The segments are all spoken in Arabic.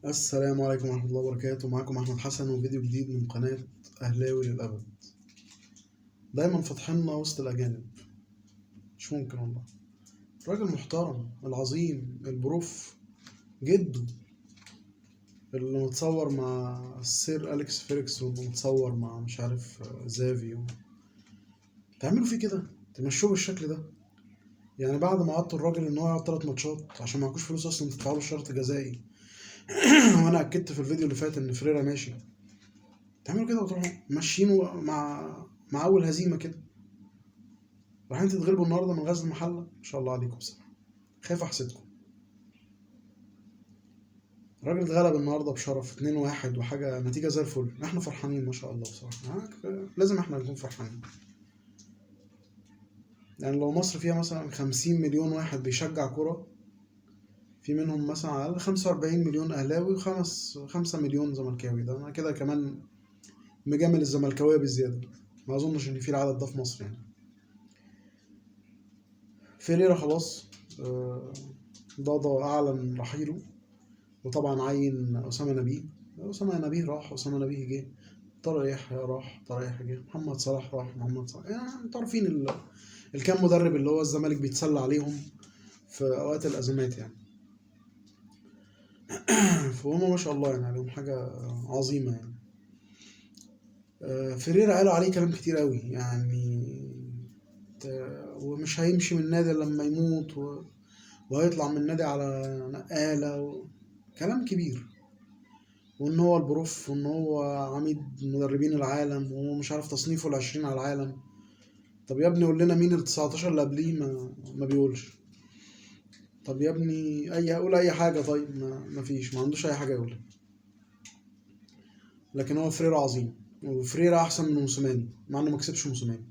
السلام عليكم ورحمة الله وبركاته. معكم أحمد حسن وفيديو جديد من قناة أهلاوي للأبد. دايما فاتحيننا وسط الأجانب، مش ممكن والله. راجل محترم العظيم البروف جده اللي متصور مع السير أليكس فيركس واللي متصور مع مش عارف زافي تعملوا فيه كده؟ تمشوه بالشكل ده؟ يعني بعد ما عطوا الراجل إن هو يقعد 3 ماتشات عشان معكوش فلوس أصلا تدفعوا له الشرط الجزائي وأنا أكدت في الفيديو اللي فات إن فريرا ماشي، تعملوا كده وتروحوا ماشيينه مع أول هزيمة كده. رايحين تتغلبوا النهارده من غزل المحله، ما شاء الله عليكم بصراحه. خايف احسدكم. الراجل اتغلب النهارده بشرف 2-1 وحاجه نتيجه زي الفل، احنا فرحانين ما شاء الله بصراحه. لازم احنا نكون فرحانين. يعني لو مصر فيها مثلا 50 مليون واحد بيشجع كرة، في منهم مثلا على الأقل 45 مليون أهلاوي و5 مليون زملكاوي، ده أنا كده كمان مجامل الزملكاوية بزيادة. ما أظنش إن في العدد ده في مصر يعني. فيريرا خلاص، آه، ضاضة أعلن رحيله، وطبعا عين أسامة نبيه. أسامة نبيه راح، أسامة نبيه جه. طارق يحيى راح، طارق يحيى جه. محمد صلاح راح، محمد صلاح. يعني انتوا عارفين الكام مدرب اللي هو الزمالك بيتسلى عليهم في أوقات الأزمات يعني. فهم ما شاء الله يعني عليهم حاجة عظيمة يعني. فيريرا قالوا عليه كلام كتير قوي يعني. ومش هيمشي من النادي إلا لما يموت وهيطلع من النادي على نقالة كلام كبير. وان هو البروف وان هو عميد مدربين العالم وهو مش عارف تصنيفه ال20 على العالم. طب يا ابني قول لنا مين ال19 اللي قبليه، ما بيقولش. طب يا ابني قول اي حاجه. طيب ما فيش، ما عندوش اي حاجه يقولها. لكن هو فريرا عظيم، وفريرا احسن من موسيماني مع انه ما كسبش موسيماني.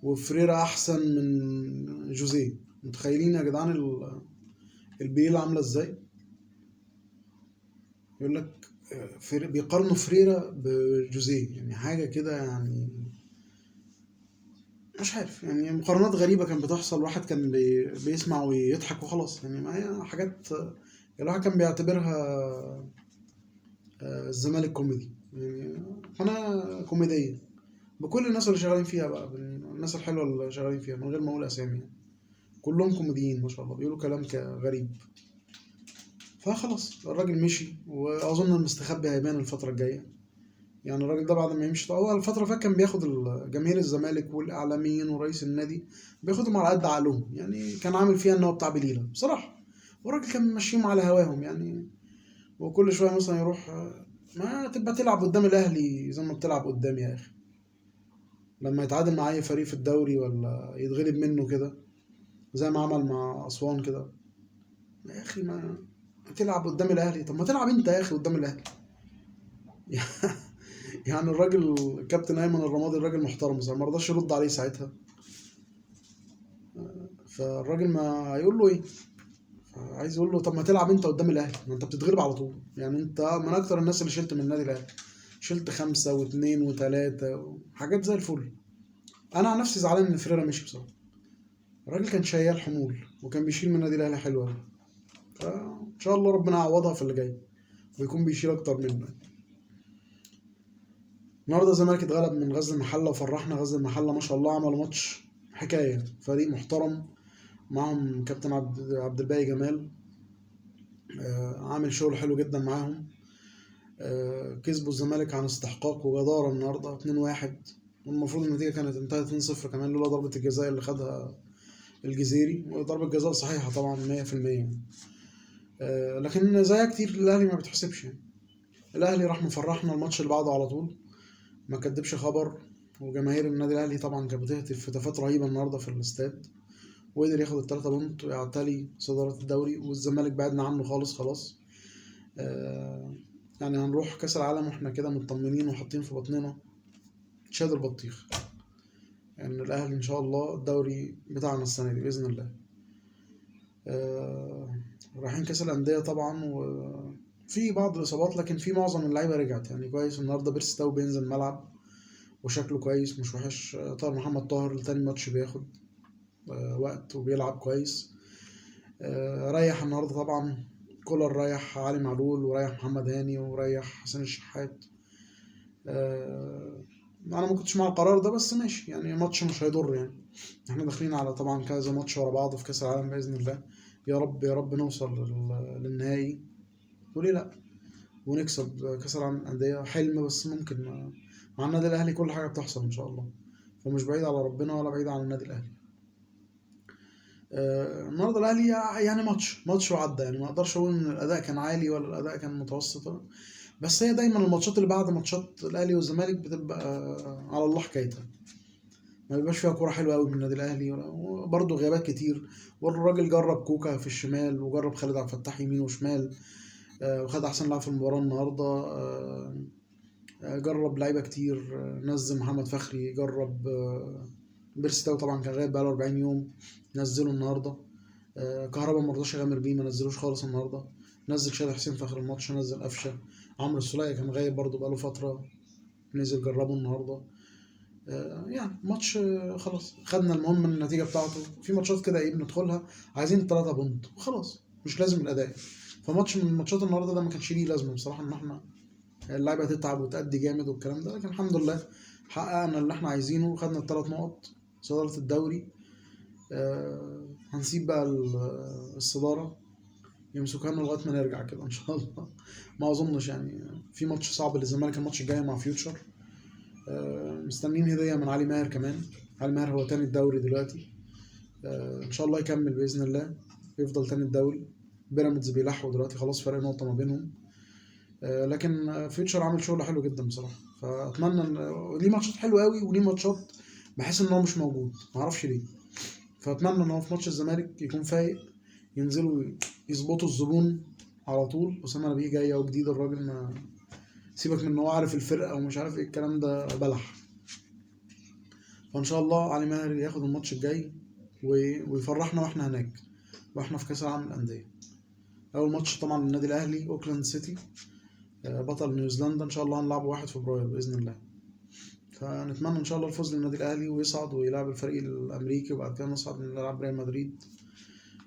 وفريرا احسن من جوزيه. متخيلين يا جدعان البيل عامله ازاي؟ يقول لك بيقارنوا فريرا بجوزيه، يعني حاجه كده يعني. مش عارف يعني، مقارنات غريبة كانت بتحصل. واحد كان بيسمع ويضحك وخلاص يعني. ما هي حاجات الواحد كان بيعتبرها الزمالك كوميدي يعني، قناة كوميدية بكل الناس اللي شغالين فيها بقى، الناس الحلوة اللي شغالين فيها من غير ما أقول أسامي يعني. كلهم كوميديين ما شاء الله، بيقولوا كلام غريب. فخلاص الراجل مشي، وأظن المستخبي هيبان الفترة الجاية. يعني الراجل ده بعد ما يمشي، هو الفترة اللي فاتت كان بياخد جماهير الزمالك والإعلاميين ورئيس النادي، بياخدهم على قد عقلهم يعني. كان عامل فيها إن هو بتاع بليلة بصراحة. والراجل كان ماشيهم على هواهم يعني. وكل شوية مثلا يروح، ما تبقى تلعب قدام الأهلي زي ما بتلعب قدام يا أخي. لما يتعادل مع أي فريق في الدوري ولا يتغلب منه كده، زي ما عمل مع أسوان كده. يا أخي ما تلعب قدام الأهلي، طب ما تلعب أنت يا أخي قدام الأهلي. يعني الراجل كابتن ايمن الرمادي الراجل محترم بصراحه، ما رضاش يرد عليه ساعتها. فالراجل ما هيقول له ايه؟ عايز يقول له طب ما تلعب انت قدام الاهلي، ما انت بتتغلب على طول يعني. انت من اكتر الناس اللي شلت من النادي الاهلي، شلت 5 و2 و3 حاجات زي الفل. انا عن نفسي زعلان ان فريرا مشي بصراحه. الراجل كان شيال حمول وكان بيشيل من النادي الاهلي حلو قوي. فان شاء الله ربنا يعوضها في اللي جاي ويكون بيشيل اكتر منه. النهارده الزمالك اتغلب من غزل المحله وفرحنا غزل المحله، ما شاء الله عملوا ماتش حكايه، فريق محترم. معاهم كابتن عبد الباقي جمال، عامل شغل حلو جدا معاهم. كسبوا الزمالك عن استحقاق وجدارة النهارده 2-1. والمفروض النتيجة كانت انتهت 2-0 كمان لولا ضربة الجزاء اللي خدها الجزيري، وضربة جزاء صحيحة طبعا 100%. لكن زيها كتير الأهلي ما بتحسبش يعني. الأهلي راح مفرحنا الماتش اللي بعده على طول، ما كدبش خبر. وجماهير النادي الأهلي طبعا كانت بتهتف هتافات رهيبة النهارده في الاستاد، وقدر ياخد ال3 بونت ويعتلي صدارة الدوري، والزمالك بعدنا عنه خالص خلاص. آه، يعني هنروح كأس العالم واحنا كده مطمنين وحاطين في بطننا شادر بطيخ. يعني الأهلي إن شاء الله الدوري بتاعنا السنة دي بإذن الله. آه، رايحين كأس الأندية طبعا، وفي بعض الإصابات لكن في معظم اللعيبة رجعت يعني كويس. النهاردة بيرسي تاو بينزل الملعب وشكله كويس مش وحش. طاهر محمد طاهر لتاني ماتش بياخد وقت وبيلعب كويس. ريح النهارده طبعا كولر ريح علي معلول وريح محمد هاني وريح حسين الشحات. انا ما كنتش مع القرار ده، بس ماشي يعني، ماتش مش هيضر يعني. احنا داخلين على طبعا كذا ماتش ورا بعض في كاس العالم باذن الله. يا رب يا رب نوصل للنهائي، وليه لا، ونكسب كاس العالم للانديه. حلم بس ممكن، مع النادي الاهلي كل حاجه بتحصل ان شاء الله، فمش بعيد على ربنا ولا بعيد عن النادي الاهلي. النهارده الاهلي يعني ماتش وعدى يعني، ما اقدرش اقول ان الاداء كان عالي ولا الاداء كان متوسط. بس هي دايما الماتشات اللي بعد ماتشات الاهلي والزمالك بتبقى على الله حكايتها، ما بيبقاش فيها كوره حلوه قوي من النادي الاهلي، وبرضه غيابات كتير. والراجل جرب كوكا في الشمال، وجرب خالد عبد الفتاح يمين وشمال، وخد احسن لاعب في المباراه النهارده. جرب لعيبه كتير، نزل محمد فخري، جرب بيرسي تاو طبعا كان غايب بقاله 40 يوم، نزله النهارده. كهربا ما رضاش يغامر بيه، ما نزلوش خالص النهارده. نزل شادي حسين في اخر الماتش، نزل قفشه. عمرو السولية كان غايب برضه بقاله فتره، نزل جربه النهارده. يعني ماتش، خلاص خدنا المهم من النتيجه بتاعته. في ماتشات كده ايه بندخلها عايزين 3 بونت وخلاص، مش لازم الاداء. فماتش من الماتشات النهارده ده ما كانش ليه لازمه بصراحه، ان احنا اللعيبه تتعب وتأدي جامد والكلام ده، لكن الحمد لله حققنا اللي احنا عايزينه وخدنا ال3 نقط، صداره الدوري. هنسيب بقى الصداره يمسكوها لنا لغايه ما نرجع كده ان شاء الله. ما اظنش يعني في ماتش صعب للزمالك الماتش الجاي مع فيوتشر. مستنيين هديه من علي ماهر كمان. علي ماهر هو تاني الدوري دلوقتي، ان شاء الله يكمل باذن الله، يفضل تاني الدوري. بيراميدز بيلحقوا دلوقتي خلاص، فرق نقطه ما بينهم. لكن فيوتشر عامل شغل حلو جدا بصراحه، فاتمنى ان ليه ماتشات حلوه قوي وليه ماتشات بحس ان هو مش موجود، ما اعرفش ليه. فاتمنى ان هو في ماتش الزمالك يكون فايق، ينزلوا يظبطوا الزبون على طول. اسامه نبيه جايه وجديد، الراجل ما سيبك من ان هو عارف الفرقه ومش عارف ايه الكلام ده بلح. فان شاء الله علي ماهر ياخد الماتش الجاي ويفرحنا واحنا هناك، واحنا في كاس العالم للانديه. اول ماتش طبعا للنادي الاهلي اوكلاند سيتي، بطل نيوزيلندا، ان شاء الله هنلعبه 1 فبراير باذن الله. فنتمنى ان شاء الله الفوز للنادي الاهلي ويصعد ويلعب الفريق الامريكي، وبعد كده نصعد نلعب ريال مدريد.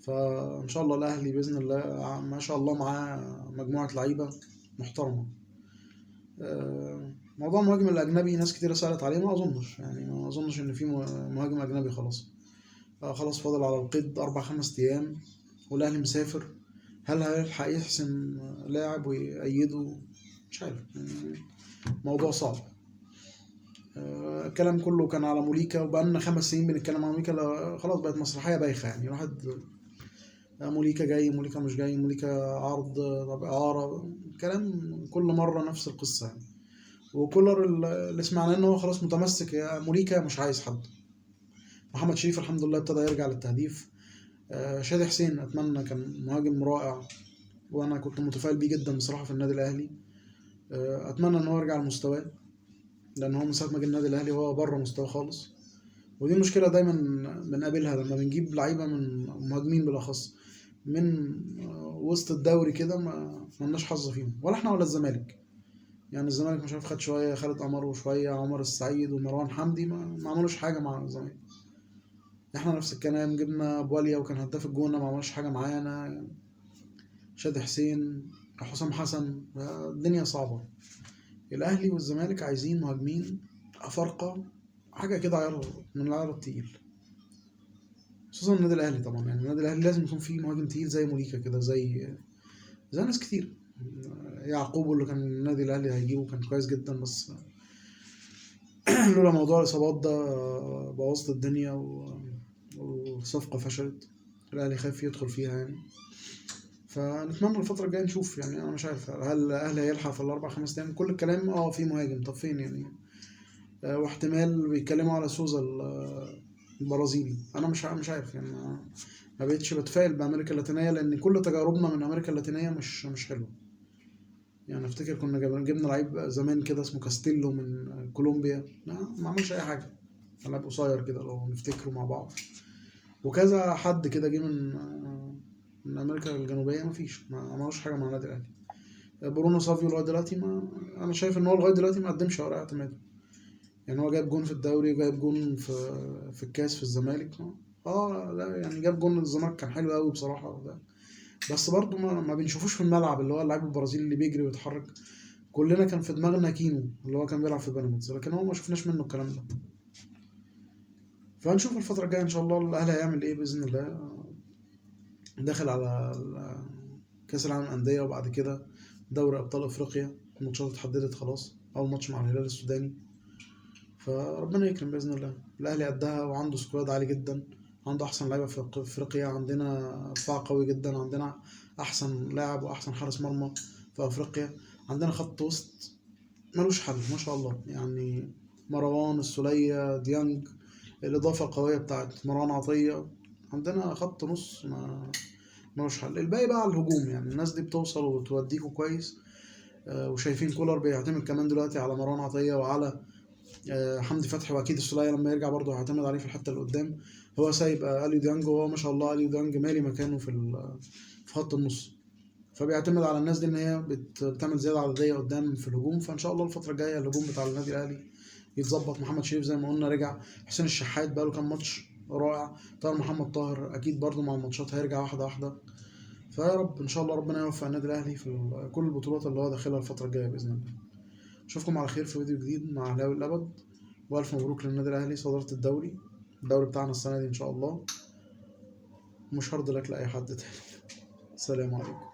فان شاء الله الاهلي باذن الله ما شاء الله معاه مجموعه لعيبه محترمه. موضوع المهاجم الاجنبي ناس كتير سالت عليه، ما اظنش يعني، ما اظنش ان في مهاجم اجنبي خلاص. خلاص فاضل على القيد 4 5 ايام والاهلي مسافر. هل هيلحق يحسم لاعب ويأيده؟ مش عارف يعني، موضوع صعب. الكلام كله كان على موليكا، وبقالنا 5 سنين بنتكلم عن موليكا، خلاص بقت مسرحية بايخة يعني. الواحد موليكا جاي، موليكا مش جاي، موليكا عرض، طب إعارة، كلام كل مرة نفس القصة يعني. وكولر اللي سمعناه إن هو خلاص متمسك، يا موليكا مش عايز حد. محمد شريف الحمد لله ابتدى يرجع للتهديف. شادي حسين أتمنى، كان مهاجم رائع وأنا كنت متفائل بيه جدا بصراحة في النادي الأهلي. أتمنى إن هو يرجع لمستواه، لأن هو من ساعة ما جه النادي الأهلي وهو بره مستواه خالص. ودي مشكلة دايما بنقابلها لما بنجيب لعيبة من مهاجمين بالأخص من وسط الدوري كده، ما لناش حظ فيهم، ولا احنا ولا الزمالك. يعني الزمالك مش عارف خد شوية خالد قمر وشوية عمر السعيد ومروان حمدي، ما عملوش حاجة مع الزمالك. احنا نفس الكلام، جبنا بواليا وكان هداف الجونة، ما عملش حاجة معانا. شادي حسين، حسام حسن، الدنيا صعبة. الأهلي والزمالك عايزين مهاجمين أفارقة، حاجة كده من العيار التقيل. خصوصا النادي الاهلي طبعا، يعني النادي الاهلي لازم يكون فيه مهاجم تقيل زي موليكا كده، زي ناس كتير. يعقوب اللي كان النادي الاهلي هيجيبه كان كويس جدا، بس لولا موضوع الاصابات ده بوظت الدنيا والصفقه فشلت. الاهلي خايف يدخل فيها يعني. فنتمنى الفتره الجايه نشوف يعني. انا مش عارف هل الاهلي هيلحق في ال4 5 ايام. كل الكلام في مهاجم، طب فين يعني؟ واحتمال بيتكلموا على سوزا البرازيلي. انا مش عارف يعني، ما بقتش بتفائل بامريكا اللاتينيه، لان كل تجاربنا من امريكا اللاتينيه مش حلوه. يعني افتكر كنا جبنا لعيب زمان كده اسمه كاستيلو من كولومبيا، ما عملش اي حاجه، كان لاعب قصير كده لو نفتكره مع بعض. وكذا حد كده جه من امريكا الجنوبيه، ما عملوش حاجه مع النادي الاهلي. برونو سافيو لغايه دلوقتي، ما انا شايف ان هو لغايه دلوقتي ما قدمش اوراق اعتماد. يعني هو جايب جون في الدوري وجايب جون في الكاس في الزمالك. لا يعني جاب جون الزمالك كان حلو قوي بصراحه ده. بس برضه ما بنشوفوش في الملعب، اللي هو اللاعب البرازيلي اللي بيجري ويتحرك. كلنا كان في دماغنا كينو اللي هو كان بيلعب في بيراميدز، لكن هو ما شفناش منه الكلام ده. فهنشوف الفترة الجاية إن شاء الله الأهلي هيعمل إيه بإذن الله. داخل على كأس العالم للأندية، وبعد كده دوري أبطال أفريقيا. الماتشات اتحددت خلاص، أول ماتش مع الهلال السوداني. فربنا يكرم بإذن الله. الأهلي قدها وعنده سكواد عالي جدا، عنده أحسن لعيبة في أفريقيا، عندنا دفاع قوي جدا، عندنا أحسن لاعب وأحسن حارس مرمى في أفريقيا، عندنا خط وسط ملوش حل ما شاء الله يعني. مروان السولية ديانج، الإضافة القوية بتاعت مروان عطية، عندنا خط نص ملوش حل. الباقي بقى على الهجوم، يعني الناس دي بتوصل وتوديكوا كويس. وشايفين كولر بيعتمد كمان دلوقتي على مروان عطية وعلى حمدي فتحي، واكيد السولية لما يرجع برضه هيعتمد عليه في الحته اللي قدام. هو سايب اليو ديانج، وهو ما شاء الله اليو ديانج مالي مكانه في خط النص. فبيعتمد على الناس دي ان هي بتعمل زياده عدديه قدام في الهجوم. فان شاء الله الفتره الجايه الهجوم بتاع النادي الاهلي يتظبط. محمد شريف زي ما قلنا رجع، حسين الشحات بقى له كام ماتش رائع، طاهر محمد طاهر اكيد برضه مع الماتشات هيرجع واحده واحده. فيا رب ان شاء الله ربنا يوفق النادي الاهلي في كل البطولات اللي هو داخلها الفتره الجايه باذن الله. اشوفكم على خير في فيديو جديد مع اهلاوي الابد. والف مبروك للنادي الاهلي صداره الدوري بتاعنا السنه دي ان شاء الله. مش هرضى لك لاي حد تاني. سلام عليكم.